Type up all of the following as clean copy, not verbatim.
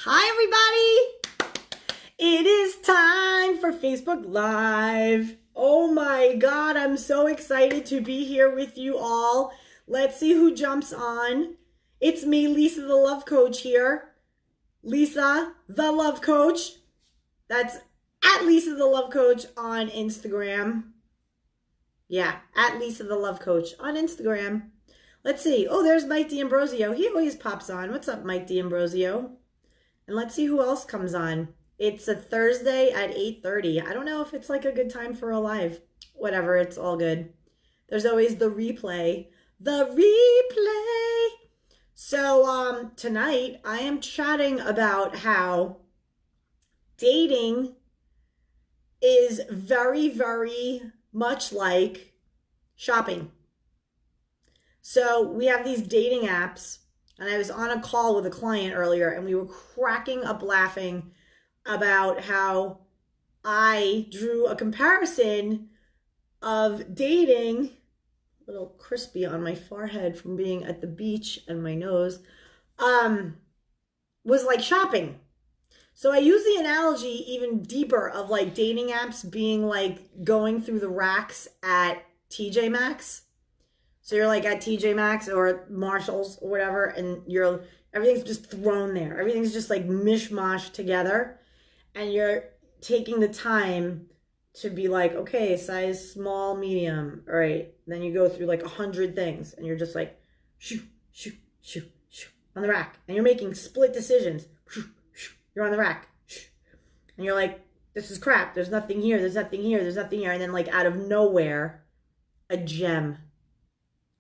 Hi, everybody. It is time for Facebook Live. Oh my God, I'm so excited to be here with you all. Let's see who jumps on. It's me, Lisa the Love Coach here. Lisa the Love Coach. That's at Lisa the Love Coach on Instagram. Yeah, at Lisa the Love Coach on Instagram. Let's see. Oh, there's Mike D'Ambrosio. He always pops on. What's up, Mike D'Ambrosio? And let's see who else comes on. It's a Thursday at 8:30. I don't know if it's like a good time for a live. Whatever, it's all good. There's always the replay. The replay. So tonight I am chatting about how dating is very, very much like shopping. So we have these dating apps. And I was on a call with a client earlier and we were cracking up laughing about how I drew a comparison of dating, a little crispy on my forehead from being at the beach and my nose, was like shopping. So I use the analogy even deeper of like dating apps being like going through the racks at TJ Maxx. So you're like at TJ Maxx or Marshalls or whatever, and everything's just thrown there. Everything's just like mishmash together. And you're taking the time to be like, okay, size small, medium. All right. Then you go through like 100 things and you're just like, shoo, shoo, shoo, shoo, on the rack. And you're making split decisions. Shoo, shoo, you're on the rack. Shoo. And you're like, this is crap. There's nothing here. There's nothing here. There's nothing here. And then like out of nowhere, a gem.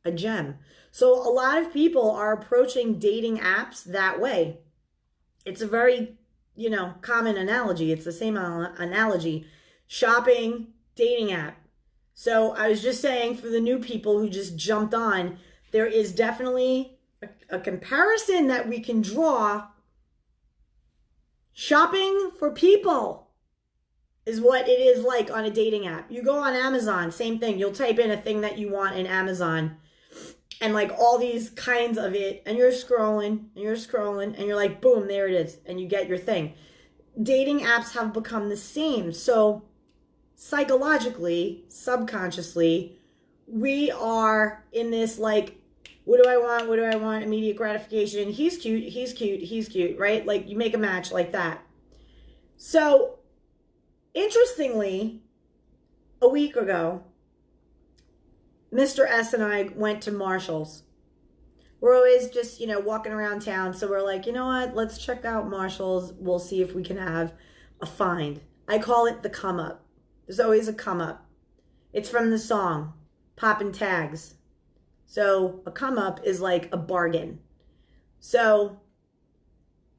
A gem. So a lot of people are approaching dating apps that way. It's a very, common analogy. It's the same analogy. Shopping, dating app. So I was just saying for the new people who just jumped on, there is definitely a comparison that we can draw. Shopping for people is what it is like on a dating app. You go on Amazon, same thing. You'll type in a thing that you want in Amazon. And like all these kinds of it, and you're scrolling, and you're like, boom, there it is, and you get your thing. Dating apps have become the same. So psychologically, subconsciously, we are in this like, what do I want? What do I want? Immediate gratification. He's cute, he's cute, he's cute, right? Like you make a match like that. So interestingly, a week ago, Mr. S and I went to Marshall's. We're always just, walking around town. So we're like, you know what? Let's check out Marshall's. We'll see if we can have a find. I call it the come up. There's always a come up. It's from the song, Poppin' Tags. So a come up is like a bargain. So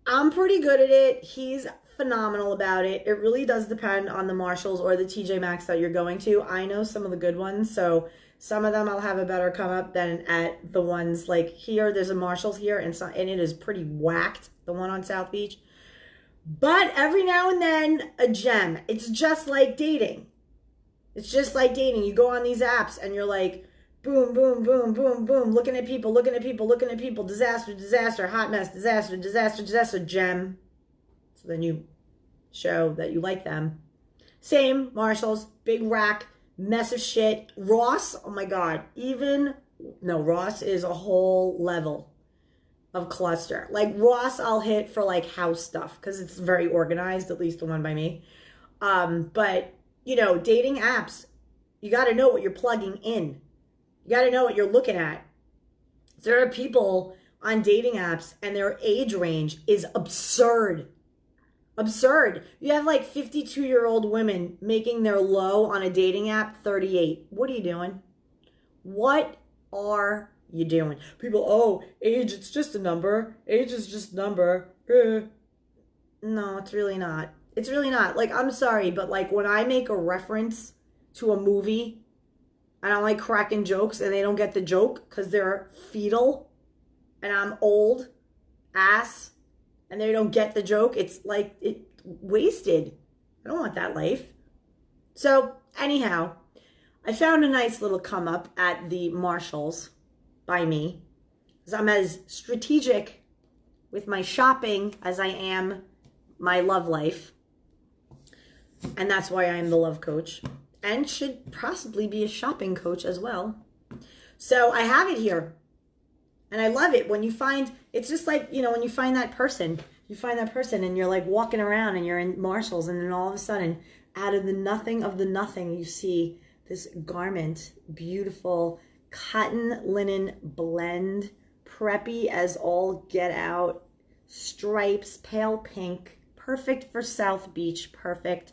I'm pretty good at it. He's phenomenal about it. It really does depend on the Marshalls or the TJ Maxx that you're going to. I know some of the good ones. So some of them I'll have a better come up than at the ones like here. There's a Marshalls here and it is pretty whacked, the one on South Beach. But every now and then a gem. It's just like dating. It's just like dating. You go on these apps and you're like, boom, boom, boom, boom, boom, looking at people, disaster, disaster, hot mess, disaster, disaster, disaster, gem. So then you show that you like them. Same, Marshalls, big rack, mess of shit. Ross, oh my God, Ross is a whole level of cluster. Like Ross I'll hit for like house stuff because it's very organized, at least the one by me. But, dating apps, you got to know what you're plugging in. You got to know what you're looking at. There are people on dating apps and their age range is absurd. Absurd. You have like 52-year-old women making their low on a dating app 38. What are you doing? What are you doing? People, age, it's just a number. Age is just a number. No, it's really not. It's really not. Like, I'm sorry, but like when I make a reference to a movie, I don't like cracking jokes and they don't get the joke because they're fetal and I'm old ass and they don't get the joke. It's like it wasted. I don't want that life. So anyhow, I found a nice little come up at the Marshalls by me because I'm as strategic with my shopping as I am my love life. And that's why I'm the love coach and should possibly be a shopping coach as well. So I have it here. And I love it when you find, it's just like, you know, when you find that person and you're like walking around and you're in Marshall's and then all of a sudden out of the nothing, you see this garment, beautiful cotton linen blend, preppy as all get out, stripes, pale pink, perfect for South Beach, perfect.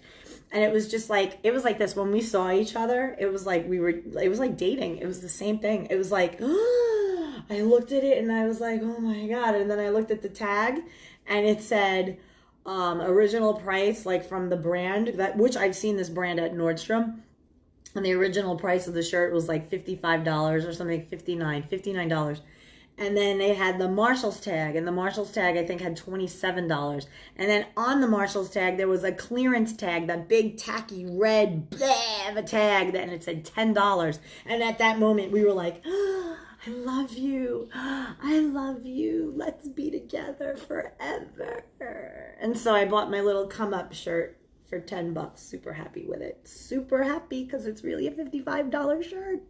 And it was just like, it was like this when we saw each other, it was like it was like dating. It was the same thing. It was like, I looked at it and I was like, oh my God. And then I looked at the tag and it said, original price, like from the brand, which I've seen this brand at Nordstrom. And the original price of the shirt was like $55 or something, $59. And then they had the Marshalls tag, and the Marshalls tag I think had $27. And then on the Marshalls tag there was a clearance tag, that big tacky red blah of a tag, and it said $10. And at that moment we were like, oh, I love you. I love you. Let's be together forever. And so I bought my little come up shirt for $10. Super happy with it. Super happy because it's really a $55 shirt.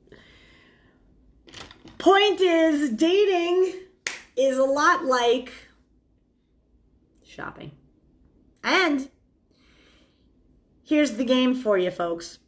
Point is, dating is a lot like shopping. And here's the game for you folks.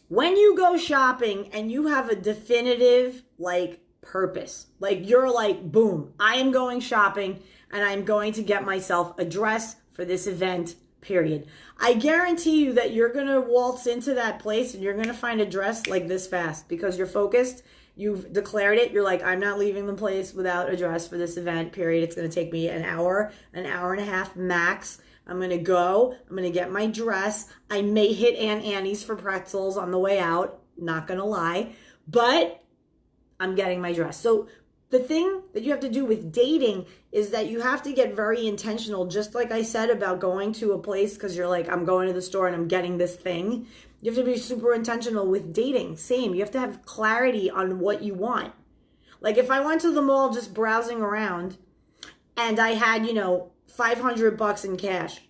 When you go shopping and you have a definitive like purpose, like you're like, boom, I am going shopping and I'm going to get myself a dress for this event, period. I guarantee you that you're going to waltz into that place and you're going to find a dress like this fast because you're focused. You've declared it. You're like, I'm not leaving the place without a dress for this event, period. It's going to take me an hour and a half max. I'm going to go. I'm going to get my dress. I may hit Aunt Annie's for pretzels on the way out. Not going to lie. But I'm getting my dress. So the thing that you have to do with dating is that you have to get very intentional. Just like I said about going to a place because you're like, I'm going to the store and I'm getting this thing. You have to be super intentional with dating. Same. You have to have clarity on what you want. Like if I went to the mall just browsing around and I had, you know, $500 in cash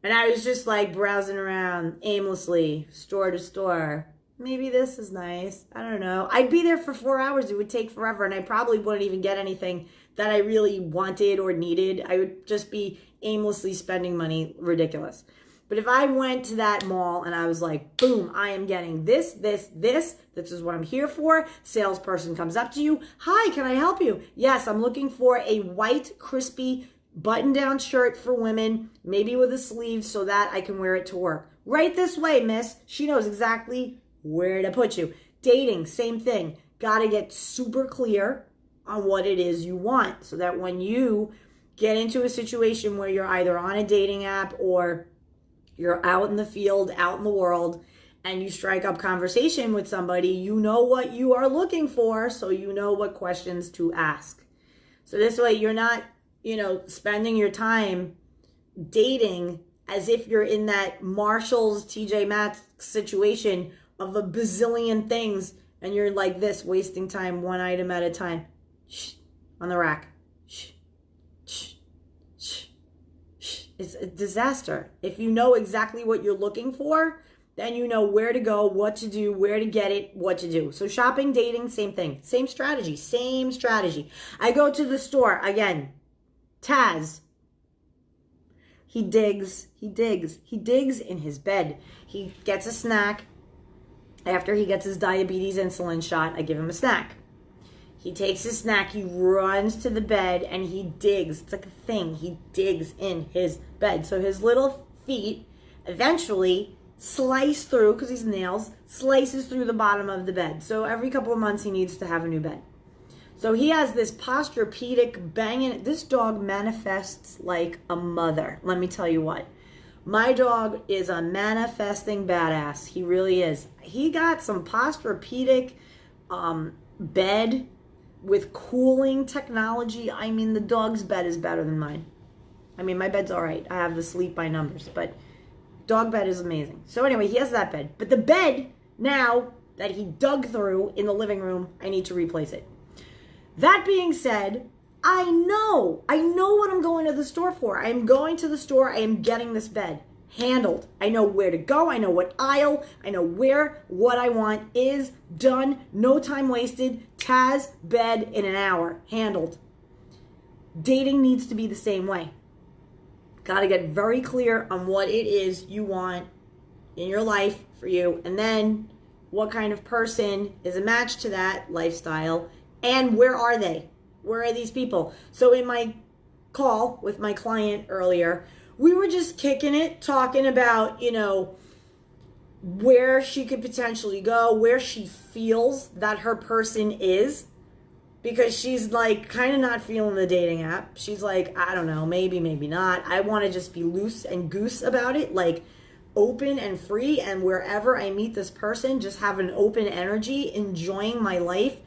and I was just like browsing around aimlessly, store to store. Maybe this is nice. I don't know. I'd be there for 4 hours. It would take forever and I probably wouldn't even get anything that I really wanted or needed. I would just be aimlessly spending money. Ridiculous. But if I went to that mall and I was like, boom, I am getting this is what I'm here for. Salesperson comes up to you. Hi, can I help you? Yes, I'm looking for a white, crispy, button-down shirt for women, maybe with a sleeve so that I can wear it to work. Right this way, miss. She knows exactly where to put you. Dating, same thing. Got to get super clear on what it is you want so that when you get into a situation where you're either on a dating app or you're out in the field, out in the world, and you strike up conversation with somebody, you know what you are looking for, so you know what questions to ask. So this way you're not, you know, spending your time dating as if you're in that Marshall's, TJ Maxx situation of a bazillion things, and you're like this, wasting time one item at a time. Shh, on the rack. Shh, shh, shh. It's a disaster. If you know exactly what you're looking for, then you know where to go, what to do, where to get it, what to do. So shopping, dating, same thing. Same strategy. I go to the store. Again, Taz. He digs in his bed. He gets a snack. After he gets his diabetes insulin shot, I give him a snack. He takes his snack, he runs to the bed, and he digs. It's like a thing. He digs in his bed. So his little feet eventually slice through, because he's nails, slices through the bottom of the bed. So every couple of months he needs to have a new bed. So he has this posturepedic banging. This dog manifests like a mother. Let me tell you what. My dog is a manifesting badass. He really is. He got some posturepedic bed with cooling technology. I mean, the dog's bed is better than mine. I mean, my bed's all right. I have the sleep by numbers, but dog bed is amazing. So anyway, he has that bed. But the bed now that he dug through in the living room, I need to replace it. That being said, I know what I'm going to the store for. I am going to the store. I am getting this bed handled. I know where to go. I know what aisle. I know what I want is done. No time wasted. Taz, bed in an hour. Handled. Dating needs to be the same way. Got to get very clear on what it is you want in your life for you. And then what kind of person is a match to that lifestyle. And where are they? Where are these people? So in my call with my client earlier, we were just kicking it, talking about, where she could potentially go, where she feels that her person is, because she's like kind of not feeling the dating app. She's like, I don't know, maybe not. I want to just be loose and goose about it, like open and free, and wherever I meet this person, just have an open energy, enjoying my life.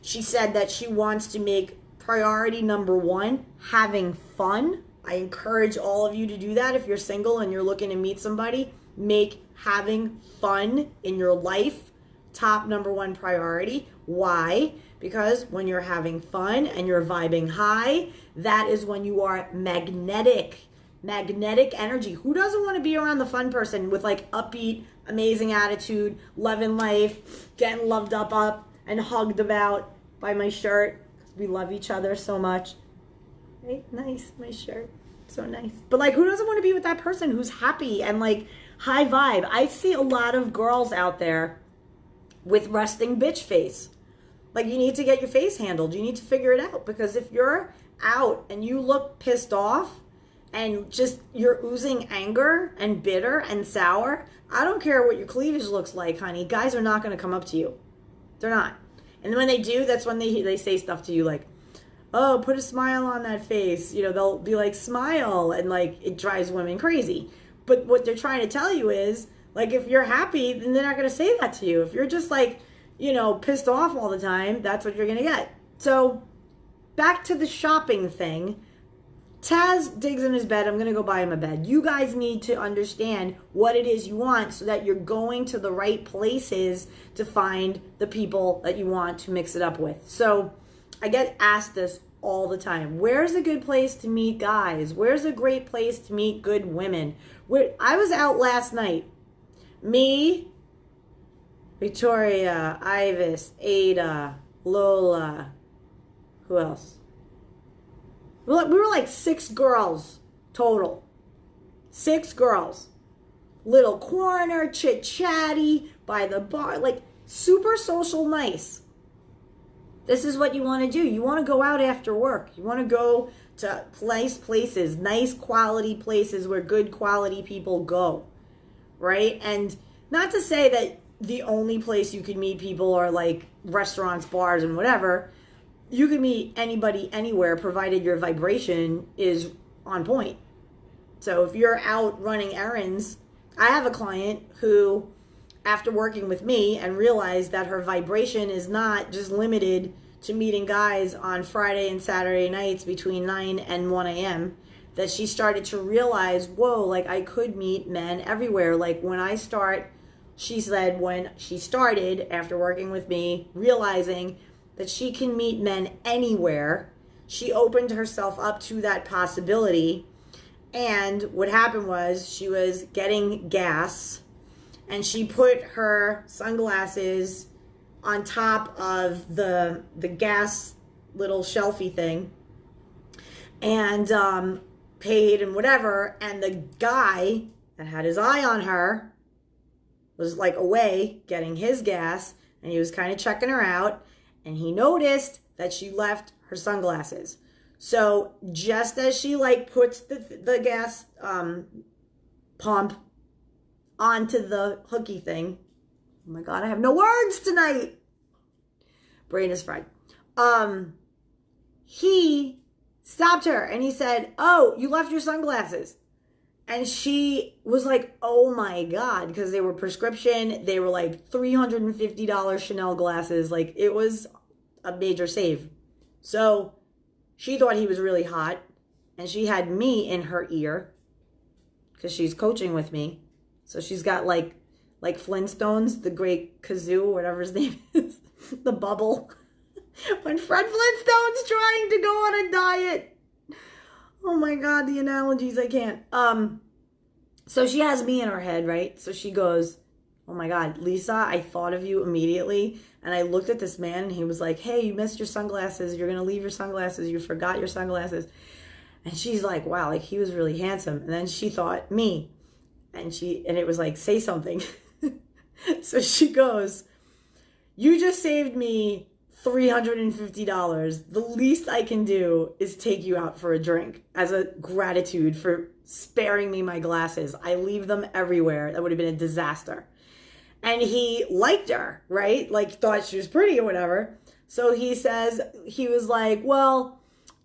She said that she wants to make priority number one having fun. I encourage all of you to do that. If you're single and you're looking to meet somebody, make having fun in your life top number one priority. Why? Because when you're having fun and you're vibing high, that is when you are magnetic energy. Who doesn't want to be around the fun person with like upbeat, amazing attitude, loving life, getting loved up and hugged about by my shirt? We love each other so much. Right? Nice, my shirt. So nice. But like, who doesn't want to be with that person who's happy and like high vibe? I see a lot of girls out there with resting bitch face. Like, you need to get your face handled. You need to figure it out, because if you're out and you look pissed off and just you're oozing anger and bitter and sour, I don't care what your cleavage looks like, honey. Guys are not going to come up to you. They're not. And when they do, that's when they say stuff to you like, oh, put a smile on that face. They'll be like, smile. And like, it drives women crazy. But what they're trying to tell you is, like, if you're happy, then they're not going to say that to you. If you're just like, pissed off all the time, that's what you're going to get. So back to the shopping thing. Taz digs in his bed. I'm going to go buy him a bed. You guys need to understand what it is you want so that you're going to the right places to find the people that you want to mix it up with. So I get asked this all the time. Where's a good place to meet guys? Where's a great place to meet good women? I was out last night. Me, Victoria, Ivis, Ada, Lola, who else? We were like 6 girls total. 6 girls. Little corner, chit-chatty, by the bar, like super social nice. This is what you want to do. You want to go out after work. You want to go to nice places, nice quality places where good quality people go, right? And not to say that the only place you can meet people are like restaurants, bars, and whatever. You can meet anybody anywhere, provided your vibration is on point. So if you're out running errands, I have a client who, after working with me and realized that her vibration is not just limited to meeting guys on Friday and Saturday nights between 9 and 1 a.m., that she started to realize, whoa, like I could meet men everywhere. Like she said when she started after working with me, realizing that she can meet men anywhere, she opened herself up to that possibility. And what happened was she was getting gas, and she put her sunglasses on top of the gas little shelfie thing, and paid and whatever. And the guy that had his eye on her was like away getting his gas, and he was kind of checking her out. And he noticed that she left her sunglasses. So just as she like puts the gas pump onto the hooky thing, oh my God, I have no words tonight. Brain is fried. He stopped her and he said, oh, you left your sunglasses. And she was like, oh my God, because they were prescription. They were like $350 Chanel glasses. Like, it was a major save. So she thought he was really hot. And she had me in her ear because she's coaching with me. So she's got like Flintstones, the great kazoo, whatever his name is, the bubble. When Fred Flintstone's trying to go on a diet. Oh my God, the analogies, I can't. So she has me in her head, right? So she goes, oh my God, Lisa, I thought of you immediately. And I looked at this man and he was like, hey, you missed your sunglasses. You're going to leave your sunglasses. You forgot your sunglasses. And she's like, wow, like he was really handsome. And then she thought me. And it was like, say something. So she goes, you just saved me $350. The least I can do is take you out for a drink as a gratitude for sparing me my glasses. I leave them everywhere. That would have been a disaster. And he liked her, right? Like thought she was pretty or whatever. So he was like, well,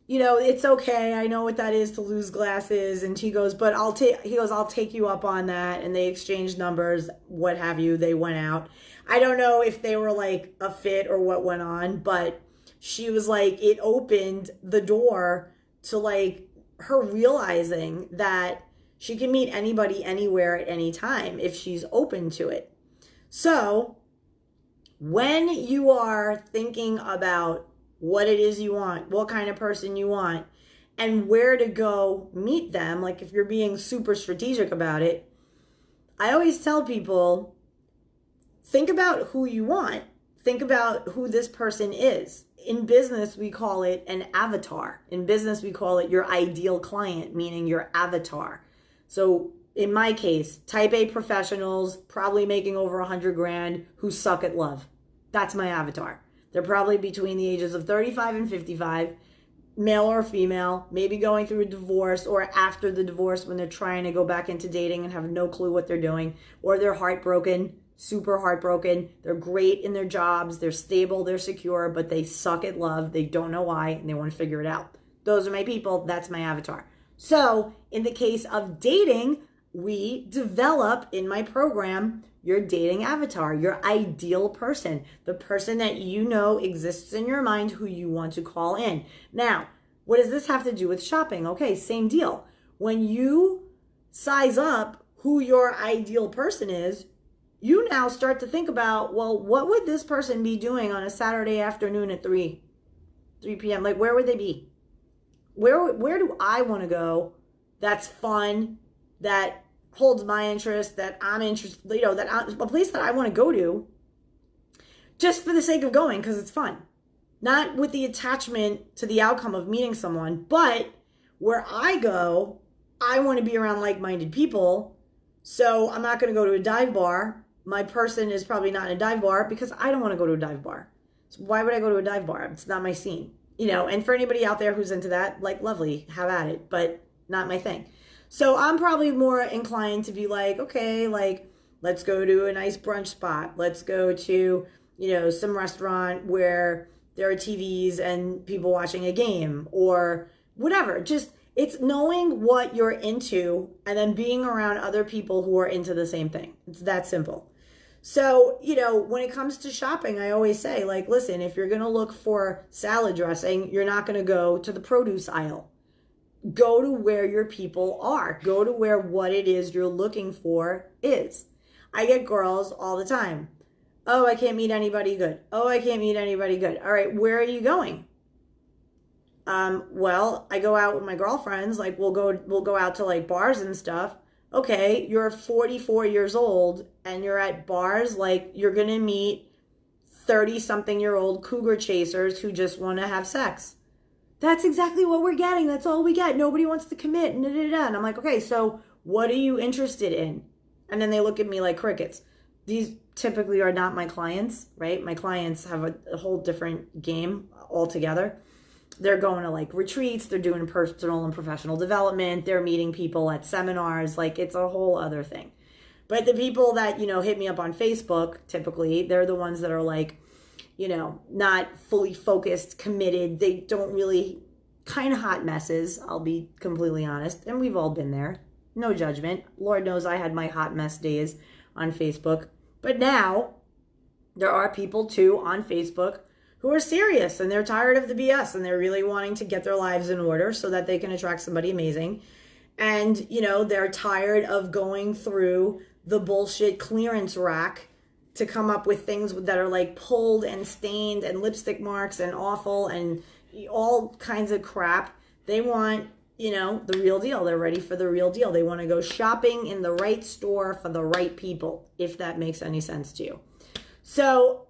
it's okay. I know what that is to lose glasses. And he goes, I'll take you up on that. And they exchanged numbers, what have you. They went out. I don't know if they were like a fit or what went on, but she was like, it opened the door to like her realizing that she can meet anybody anywhere at any time if she's open to it. So when you are thinking about what it is you want, what kind of person you want, and where to go meet them, like if you're being super strategic about it, I always tell people, think about who you want. Think about who this person is. In business, we call it an avatar. In business, we call it your ideal client, meaning your avatar. So in my case, type A professionals, probably making over 100 grand, who suck at love. That's my avatar. They're probably between the ages of 35 and 55, male or female, maybe going through a divorce or after the divorce when they're trying to go back into dating and have no clue what they're doing, or they're heartbroken, super heartbroken. They're great in their jobs. They're stable. They're secure, but they suck at love. They don't know why, and they want to figure it out. Those are my people. That's my avatar. So in the case of dating, we develop in my program your dating avatar, your ideal person, the person that you know exists in your mind who you want to call in. Now, what does this have to do with shopping? Okay, same deal. When you size up who your ideal person is, you now start to think about, well, what would this person be doing on a Saturday afternoon at 3 p.m.? Like, where would they be? Where do I want to go that's fun, that holds my interest, that I'm interested, a place that I want to go to just for the sake of going because it's fun. Not with the attachment to the outcome of meeting someone, but where I go, I want to be around like-minded people. So I'm not going to go to a dive bar. My person is probably not in a dive bar because I don't want to go to a dive bar. So why would I go to a dive bar? It's not my scene. And for anybody out there who's into that, like, lovely, have at it, but not my thing. So I'm probably more inclined to be like, okay, like, let's go to a nice brunch spot. Let's go to, some restaurant where there are TVs and people watching a game or whatever. Just, it's knowing what you're into and then being around other people who are into the same thing. It's that simple. So, when it comes to shopping, I always say, like, listen, if you're going to look for salad dressing, you're not going to go to the produce aisle. Go to where your people are. Go to where what it is you're looking for is. I get girls all the time. Oh, I can't meet anybody good. Oh, I can't meet anybody good. All right, where are you going? Well, I go out with my girlfriends. Like, we'll go out to like bars and stuff. Okay, you're 44 years old and you're at bars. Like, you're gonna meet 30-something-year-old cougar chasers who just want to have sex. That's exactly what we're getting. That's all we get. Nobody wants to commit. And I'm like, okay, so what are you interested in? And then they look at me like crickets. These typically are not my clients, right? My clients have a whole different game altogether. They're going to like retreats. They're doing personal and professional development. They're meeting people at seminars. Like, it's a whole other thing. But the people that, hit me up on Facebook, typically, they're the ones that are like, not fully focused, committed. They don't really, kind of hot messes, I'll be completely honest. And we've all been there. No judgment. Lord knows I had my hot mess days on Facebook. But now there are people too on Facebook who are serious and they're tired of the BS and they're really wanting to get their lives in order so that they can attract somebody amazing. And, they're tired of going through the bullshit clearance rack to come up with things that are like pulled and stained and lipstick marks and awful and all kinds of crap. They want, you know, the real deal. They're ready for the real deal. They want to go shopping in the right store for the right people, if that makes any sense to you. So,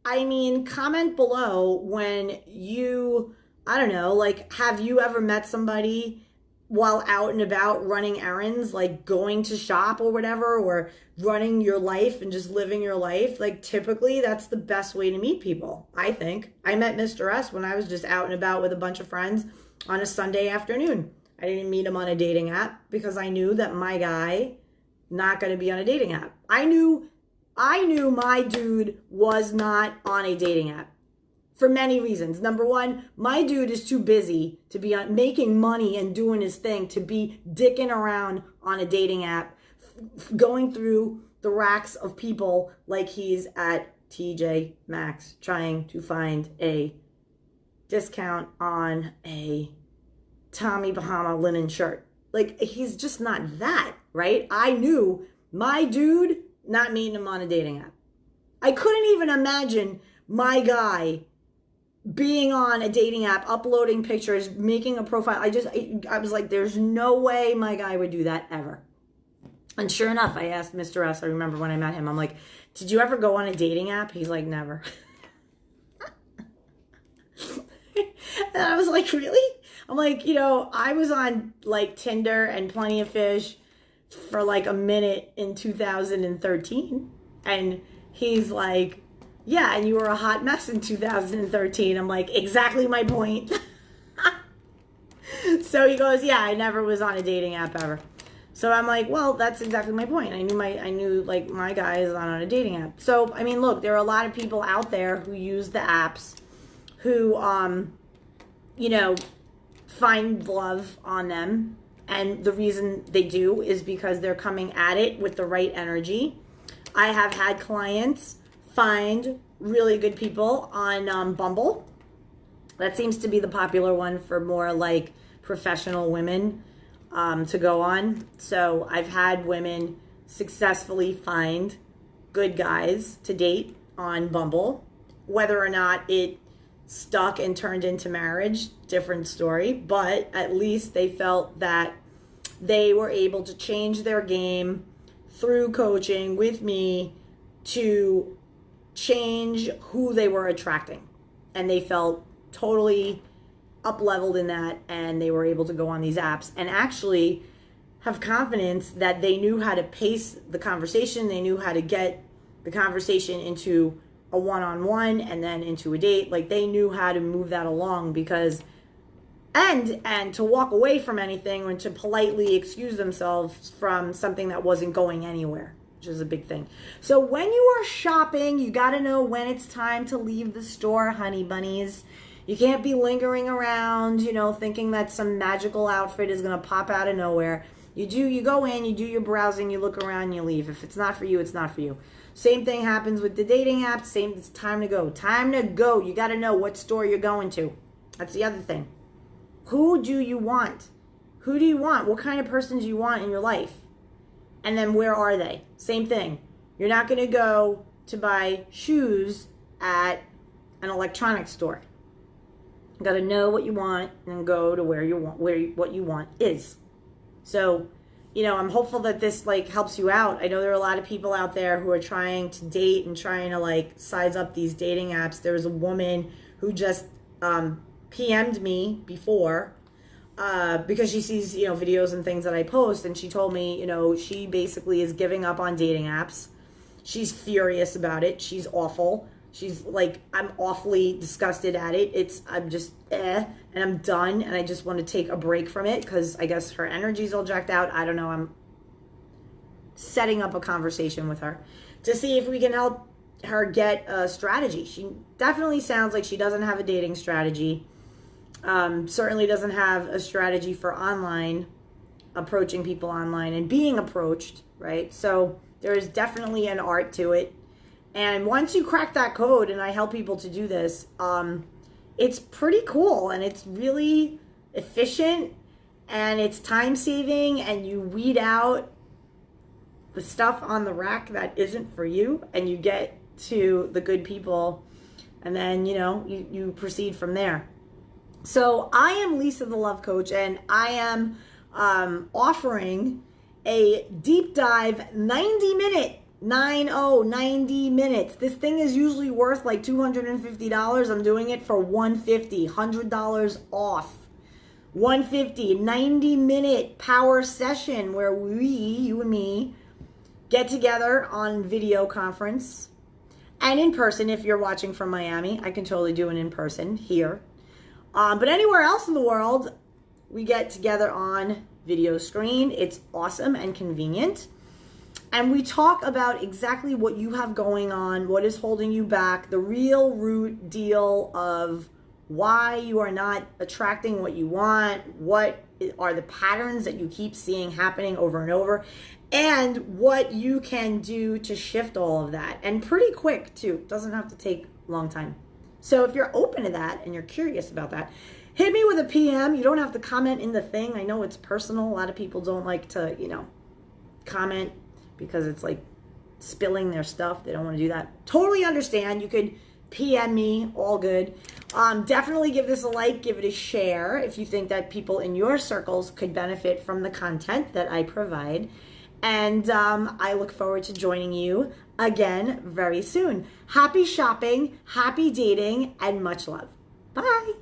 I mean, comment below when you, I don't know, like, have you ever met somebody while out and about running errands, like going to shop or whatever, or running your life and just living your life? Like, typically that's the best way to meet people, I think. I met Mr. S when I was just out and about with a bunch of friends on a Sunday afternoon. I didn't meet him on a dating app because I knew that my guy not going to be on a dating app. I knew my dude was not on a dating app for many reasons. Number one, my dude is too busy to be on making money and doing his thing to be dicking around on a dating app, going through the racks of people like he's at TJ Maxx trying to find a discount on a Tommy Bahama linen shirt. Like, he's just not that, right? I knew my dude not meeting him on a dating app. I couldn't even imagine my guy being on a dating app, uploading pictures, making a profile. I was like, there's no way my guy would do that ever. And sure enough, I asked Mr. S, I remember when I met him, I'm like, did you ever go on a dating app? He's like, never. And I was like, really? I'm like, you know, I was on like Tinder and Plenty of Fish for like a minute in 2013. And he's like, yeah, and you were a hot mess in 2013. I'm like, exactly my point. So he goes, yeah, I never was on a dating app ever. So I'm like, well, that's exactly my point. I knew like my guy is not on a dating app. So, I mean, look, there are a lot of people out there who use the apps who, you know, find love on them. And the reason they do is because they're coming at it with the right energy. I have had clients find really good people on Bumble. That seems to be the popular one for more like professional women to go on. So I've had women successfully find good guys to date on Bumble. Whether or not it stuck and turned into marriage, different story. But at least they felt that they were able to change their game through coaching with me to change who they were attracting. And they felt totally up-leveled in that, and they were able to go on these apps and actually have confidence that they knew how to pace the conversation. They knew how to get the conversation into a one-on-one and then into a date. Like, they knew how to move that along because and to walk away from anything or to politely excuse themselves from something that wasn't going anywhere, which is a big thing. So when you are shopping, you got to know when it's time to leave the store, honey bunnies. You can't be lingering around, you know, thinking that some magical outfit is going to pop out of nowhere. You go in, you do your browsing, you look around, you leave. If it's not for you, it's not for you. Same thing happens with the dating apps. It's time to go. Time to go. You got to know what store you're going to. That's the other thing. Who do you want? Who do you want? What kind of person do you want in your life? And then where are they? Same thing. You're not going to go to buy shoes at an electronics store. You got to know what you want and go to where what you want is. So, you know, I'm hopeful that this like helps you out. I know there are a lot of people out there who are trying to date and trying to like size up these dating apps. There was a woman who just PM'd me before because she sees, you know, videos and things that I post, and she told me, you know, she basically is giving up on dating apps. She's furious about it. She's awful. She's like, I'm awfully disgusted at it. I'm just, and I'm done. And I just want to take a break from it because I guess her energy's all jacked out. I don't know. I'm setting up a conversation with her to see if we can help her get a strategy. She definitely sounds like she doesn't have a dating strategy. Certainly doesn't have a strategy for online, approaching people online and being approached, right? So there is definitely an art to it. And once you crack that code, and I help people to do this, it's pretty cool and it's really efficient and it's time saving, and you weed out the stuff on the rack that isn't for you, and you get to the good people, and then, you proceed from there. So I am Lisa the Love Coach, and I am offering a deep dive 90 minutes. This thing is usually worth like $250. I'm doing it for $150, $100 off. $150, 90-minute power session where you and me, get together on video conference and in person. If you're watching from Miami, I can totally do an in-person here. But anywhere else in the world, we get together on video screen. It's awesome and convenient. And we talk about exactly what you have going on, what is holding you back, the real root deal of why you are not attracting what you want, what are the patterns that you keep seeing happening over and over, and what you can do to shift all of that. And pretty quick, too. It doesn't have to take a long time. So if you're open to that and you're curious about that, hit me with a PM. You don't have to comment in the thing. I know it's personal. A lot of people don't like to, comment because it's like spilling their stuff. They don't want to do that. Totally understand. You could PM me, all good. Definitely give this a like, give it a share if you think that people in your circles could benefit from the content that I provide. And I look forward to joining you again very soon. Happy shopping, happy dating, and much love. Bye.